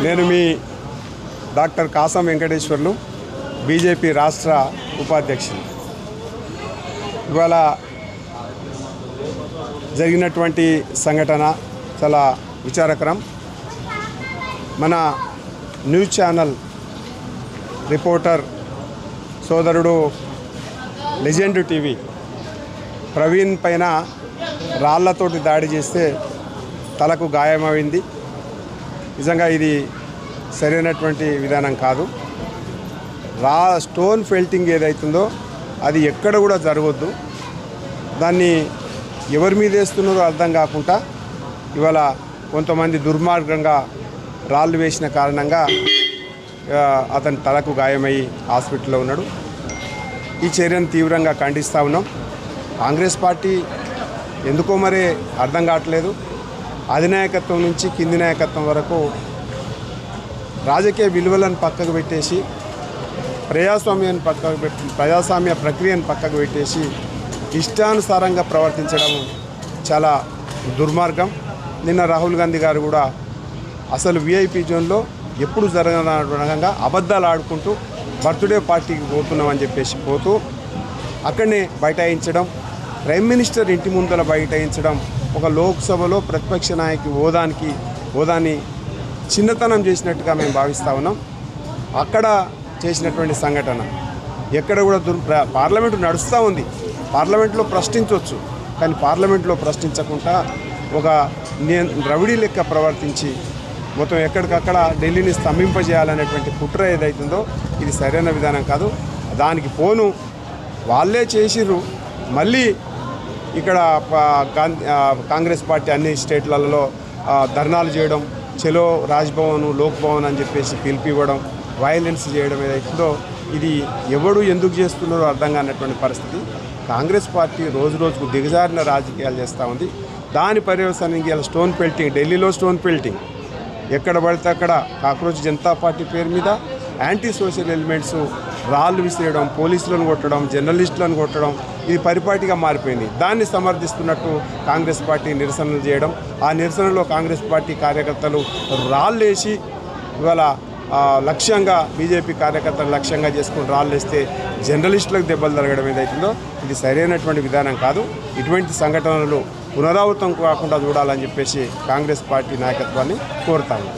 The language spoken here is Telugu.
నేను మీ డాక్టర్ కాసం వెంకటేశ్వర్లు, బీజేపీ రాష్ట్ర ఉపాధ్యక్షులు. ఇవాళ జరిగినటువంటి సంఘటన చాలా విచారకరం. మన న్యూస్ ఛానల్ రిపోర్టర్ సోదరుడు లెజెండ్ టీవీ ప్రవీణ్ పైన రాళ్లతోటి దాడి చేస్తే తలకు గాయమైంది. నిజంగా ఇది సరైనటువంటి విధానం కాదు. స్టోన్ ఫెల్టింగ్ ఏదైతుందో అది ఎక్కడ కూడా జరగొద్దు. దాన్ని ఎవరి మీద వేస్తున్నారో అర్థం కాకుండా ఇవాళ కొంతమంది దుర్మార్గంగా రాళ్ళు వేసిన కారణంగా అతని తలకు గాయమయ్యి హాస్పిటల్లో ఉన్నాడు. ఈ చర్యను తీవ్రంగా ఖండిస్తూ ఉన్నాం. కాంగ్రెస్ పార్టీ ఎందుకో మరి అర్థం కావట్లేదు. అధినాయకత్వం నుంచి కింది నాయకత్వం వరకు రాజకీయ విలువలను పక్కకు పెట్టేసి ప్రజాస్వామ్య ప్రక్రియను పక్కకు పెట్టేసి ఇష్టానుసారంగా ప్రవర్తించడం చాలా దుర్మార్గం. నిన్న రాహుల్ గాంధీ గారు కూడా అసలు విఐపి జోన్లో ఎప్పుడు జరగనగా అబద్ధాలు ఆడుకుంటూ బర్త్డే పార్టీకి పోతున్నామని చెప్పేసి పోతూ అక్కడనే బైఠాయించడం, ప్రైమ్ మినిస్టర్ ఇంటి ముందర బైఠాయించడం ఒక లోక్సభలో ప్రతిపక్ష నాయకి హోదాని చిన్నతనం చేసినట్టుగా మేము భావిస్తూ ఉన్నాం. అక్కడ చేసినటువంటి సంఘటన ఎక్కడ కూడా పార్లమెంటు నడుస్తూ ఉంది. పార్లమెంట్లో ప్రశ్నించవచ్చు, కానీ పార్లమెంట్లో ప్రశ్నించకుండా ఒక రౌడీ లెక్క ప్రవర్తించి మొత్తం ఎక్కడికక్కడ ఢిల్లీని స్తంభింపజేయాలనేటువంటి కుట్ర ఏదైతుందో ఇది సరైన విధానం కాదు. దానికి పోను వాళ్ళే చేసిర్రు. మళ్ళీ ఇక్కడ కాంగ్రెస్ పార్టీ అన్ని స్టేట్లలో ధర్నాలు చేయడం, చలో రాజ్భవన్ లోక్ భవన్ అని చెప్పేసి పిలిపివ్వడం, వైలెన్స్ చేయడం ఏదైతుందో ఇది ఎవడు ఎందుకు చేస్తున్నారో అర్థం కానటువంటి పరిస్థితి. కాంగ్రెస్ పార్టీ రోజు రోజుకు దిగజారిన రాజకీయాలు చేస్తూ ఉంది. దాని పర్యవసానంగా ఇలా స్టోన్ పెల్టింగ్, ఢిల్లీలో స్టోన్ పెల్టింగ్ ఎక్కడ పడితే అక్కడ కాక్రోచ్ జనతా పార్టీ పేరు మీద యాంటీ సోషల్ ఎలిమెంట్స్ రాళ్ళు విసిరేయడం, పోలీసులను కొట్టడం, జర్నలిస్టులను కొట్టడం ఇది పరిపాటిగా మారిపోయింది. దాన్ని సమర్థిస్తున్నట్టు కాంగ్రెస్ పార్టీ నిరసనలు చేయడం, ఆ నిరసనలో కాంగ్రెస్ పార్టీ కార్యకర్తలు రాళ్ళు వేసి ఇవాళ లక్ష్యంగా బీజేపీ కార్యకర్తలు లక్ష్యంగా చేసుకుని రాళ్ళు వేస్తే జర్నలిస్టులకు దెబ్బలు జరగడం ఏదైతుందో ఇది సరైనటువంటి విధానం కాదు. ఇటువంటి సంఘటనలు పునరావృతం కాకుండా చూడాలని చెప్పేసి కాంగ్రెస్ పార్టీ నాయకత్వాన్ని కోరుతాను.